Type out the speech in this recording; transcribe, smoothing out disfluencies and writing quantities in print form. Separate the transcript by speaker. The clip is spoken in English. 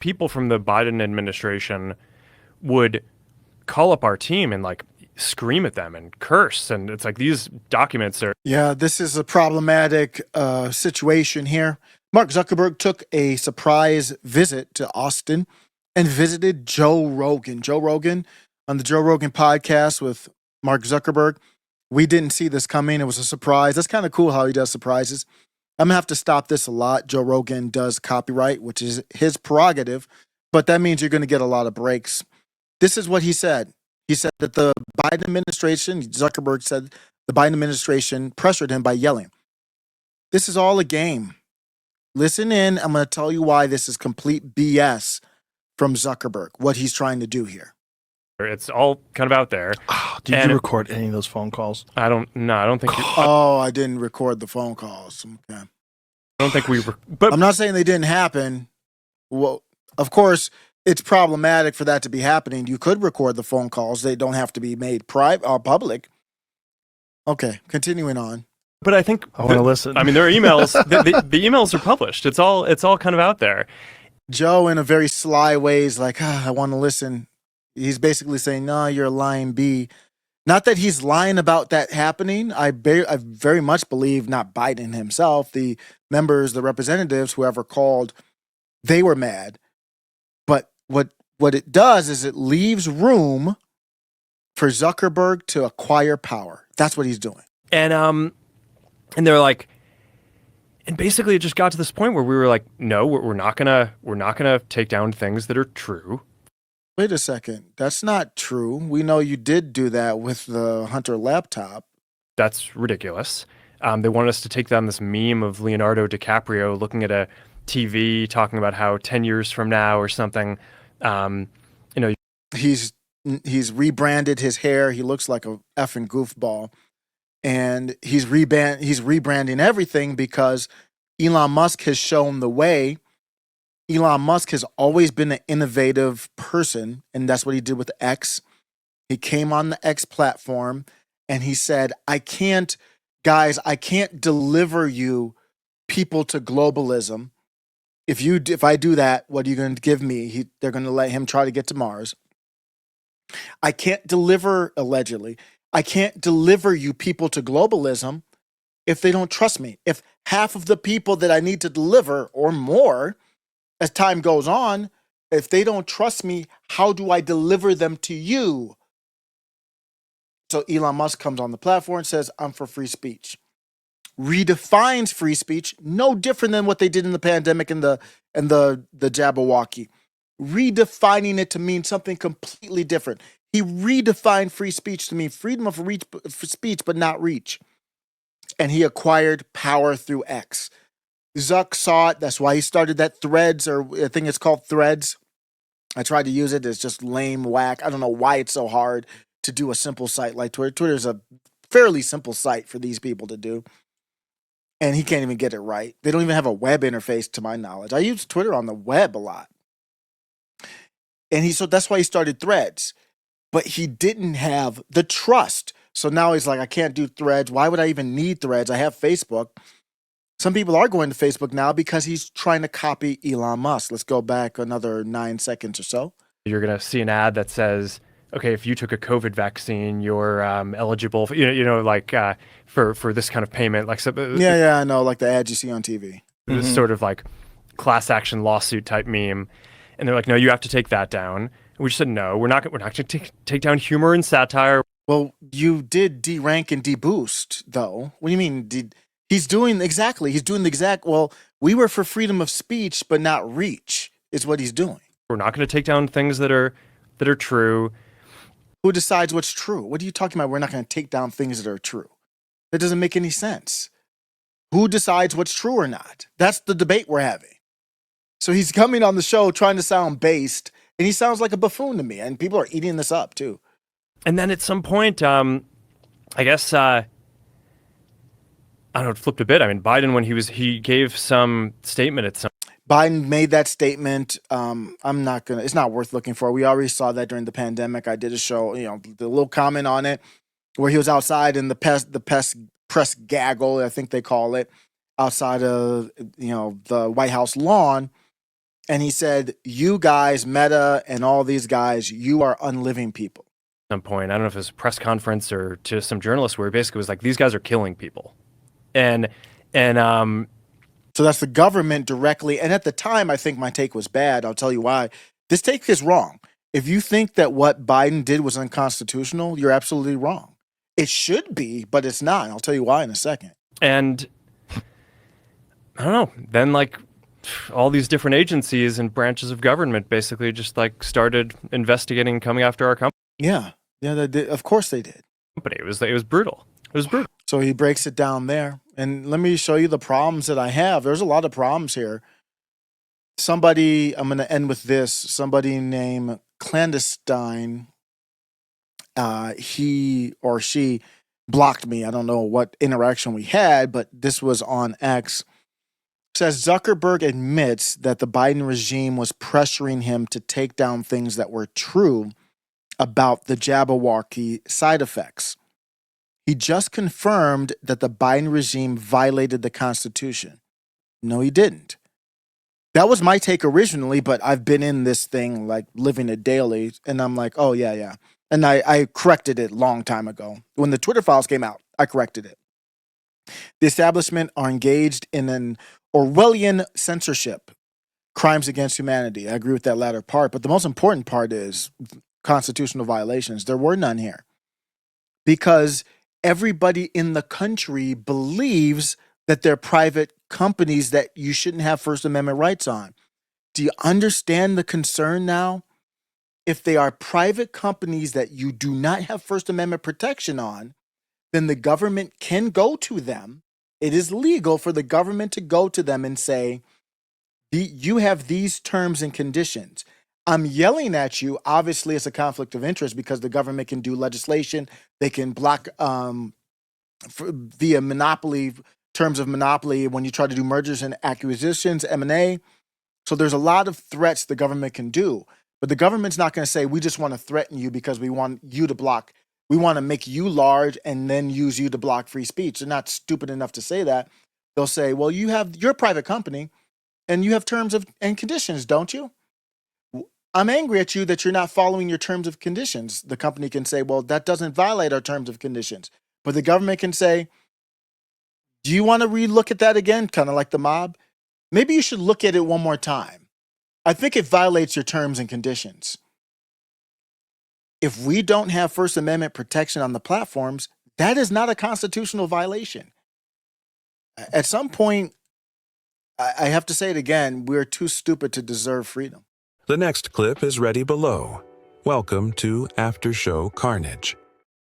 Speaker 1: people from the Biden administration would call up our team and like scream at them and curse. And it's like these documents are.
Speaker 2: Yeah, this is a problematic situation here. Mark Zuckerberg took a surprise visit to Austin and visited Joe Rogan. Joe Rogan on the Joe Rogan podcast with Mark Zuckerberg. We didn't see this coming. It was a surprise. That's kind of cool how he does surprises. I'm going to have to stop this a lot. Joe Rogan does copyright, which is his prerogative, but that means you're going to get a lot of breaks. This is what he said. He said that the Biden administration, Zuckerberg said the Biden administration pressured him by yelling. This is all a game. Listen in. I'm going to tell you why this is complete BS from Zuckerberg, what he's trying to do here.
Speaker 1: It's all kind of out there.
Speaker 3: Oh, did you record any of those phone calls?
Speaker 1: I don't think.
Speaker 2: I didn't record the phone calls. Okay.
Speaker 1: I don't think we.
Speaker 2: But I'm not saying they didn't happen. Well, of course, it's problematic for that to be happening. You could record the phone calls. They don't have to be made private or public. Okay, continuing on.
Speaker 1: But I think
Speaker 3: I want to listen.
Speaker 1: I mean, there are emails. the emails are published. It's all kind of out there.
Speaker 2: Joe, in a very sly way, is like, I want to listen. He's basically saying, no, you're a lying bee. Not that he's lying about that happening. I very much believe not Biden himself, the members, the representatives, whoever called, they were mad. But what it does is it leaves room for Zuckerberg to acquire power. That's what he's doing.
Speaker 1: And they're like, and basically it just got to this point where we were like, no, we're not gonna take down things that are true.
Speaker 2: Wait a second. That's not true. We know you did do that with the Hunter laptop.
Speaker 1: That's ridiculous. They wanted us to take down this meme of Leonardo DiCaprio looking at a TV talking about how 10 years from now or something,
Speaker 2: he's rebranded his hair. He looks like a effing goofball. And he's rebranding everything because Elon Musk has shown the way. Elon Musk has always been an innovative person, and that's what he did with X. He came on the X platform, and he said, I can't deliver you people to globalism. If I do that, what are you going to give me? They're going to let him try to get to Mars. I can't deliver, allegedly, I can't deliver you people to globalism if they don't trust me. If half of the people that I need to deliver or more, as time goes on, if they don't trust me, how do I deliver them to you? So Elon Musk comes on the platform and says, I'm for free speech. Redefines free speech, no different than what they did in the pandemic and the Jabberwocky. Redefining it to mean something completely different. He redefined free speech to mean freedom of speech, but not reach. And he acquired power through X. Zuck saw it. That's why he started that Threads, or I think it's called Threads. I tried to use it. It's just lame whack. I don't know why it's so hard to do a simple site like Twitter. Twitter is a fairly simple site for these people to do. And he can't even get it right. They don't even have a web interface, to my knowledge. I use Twitter on the web a lot. And so that's why he started Threads. But he didn't have the trust. So now he's like, I can't do Threads. Why would I even need Threads? I have Facebook. Some people are going to Facebook now because he's trying to copy Elon Musk. Let's go back another 9 seconds or so.
Speaker 1: You're going to see an ad that says, okay, if you took a COVID vaccine, you're eligible for, for this kind of payment. Like, so,
Speaker 2: yeah, I know, like the ads you see on TV.
Speaker 1: This sort of like class action lawsuit type meme. And they're like, no, you have to take that down. And we just said, no, we're not going to take down humor and satire.
Speaker 2: Well, you did de-rank and de-boost, though. What do you mean? He's doing the exact, well, we were for freedom of speech, but not reach, is what he's doing.
Speaker 1: We're not going to take down things that are true.
Speaker 2: Who decides what's true? What are you talking about? We're not going to take down things that are true. That doesn't make any sense. Who decides what's true or not? That's the debate we're having. So he's coming on the show trying to sound based, and he sounds like a buffoon to me, and people are eating this up, too.
Speaker 1: And then at some point, I guess, I don't know, it flipped a bit. I mean, Biden, when he gave some statement at some.
Speaker 2: Biden made that statement. It's not worth looking for. We already saw that during the pandemic. I did a show, the little comment on it where he was outside in the press gaggle, I think they call it, outside of, the White House lawn. And he said, you guys, Meta and all these guys, you are unliving people.
Speaker 1: At some point, I don't know if it was a press conference or to some journalists, where he basically was like, these guys are killing people. And
Speaker 2: so that's the government directly. And at the time, I think my take was bad. I'll tell you why. This take is wrong. If you think that what Biden did was unconstitutional, you're absolutely wrong. It should be, but it's not. I'll tell you why in a second.
Speaker 1: And I don't know. Then like all these different agencies and branches of government basically just like started investigating and coming after our company.
Speaker 2: Yeah, they did. Of course they did.
Speaker 1: It was brutal. It was brutal.
Speaker 2: So he breaks it down there. And let me show you the problems that I have. There's a lot of problems here. Somebody, I'm going to end with this. Somebody named Clandestine, he or she blocked me. I don't know what interaction we had, but this was on X. Says Zuckerberg admits that the Biden regime was pressuring him to take down things that were true about the Jabberwocky side effects. He just confirmed that the Biden regime violated the Constitution. No, he didn't. That was my take originally, but I've been in this thing, like living it daily, and I'm like, oh, yeah. And I corrected it a long time ago. When the Twitter files came out, I corrected it. The establishment are engaged in an Orwellian censorship, crimes against humanity. I agree with that latter part, but the most important part is constitutional violations. There were none here because everybody in the country believes that they're private companies that you shouldn't have First Amendment rights on. Do you understand the concern now? If they are private companies that you do not have First Amendment protection on, then the government can go to them. It is legal for the government to go to them and say, you have these terms and conditions. I'm yelling at you. Obviously, it's a conflict of interest because the government can do legislation. They can block via monopoly, terms of monopoly when you try to do mergers and acquisitions, M&A. So there's a lot of threats the government can do. But the government's not going to say, we just want to threaten you because we want you to block. We want to make you large and then use you to block free speech. They're not stupid enough to say that. They'll say, well, you're a private company and you have terms and conditions, don't you? I'm angry at you that you're not following your terms of conditions. The company can say, well, that doesn't violate our terms of conditions. But the government can say, do you want to relook at that again? Kind of like the mob. Maybe you should look at it one more time. I think it violates your terms and conditions. If we don't have First Amendment protection on the platforms, that is not a constitutional violation. At some point, I have to say it again, we're too stupid to deserve freedom.
Speaker 4: The next clip is ready below. Welcome to After Show Carnage.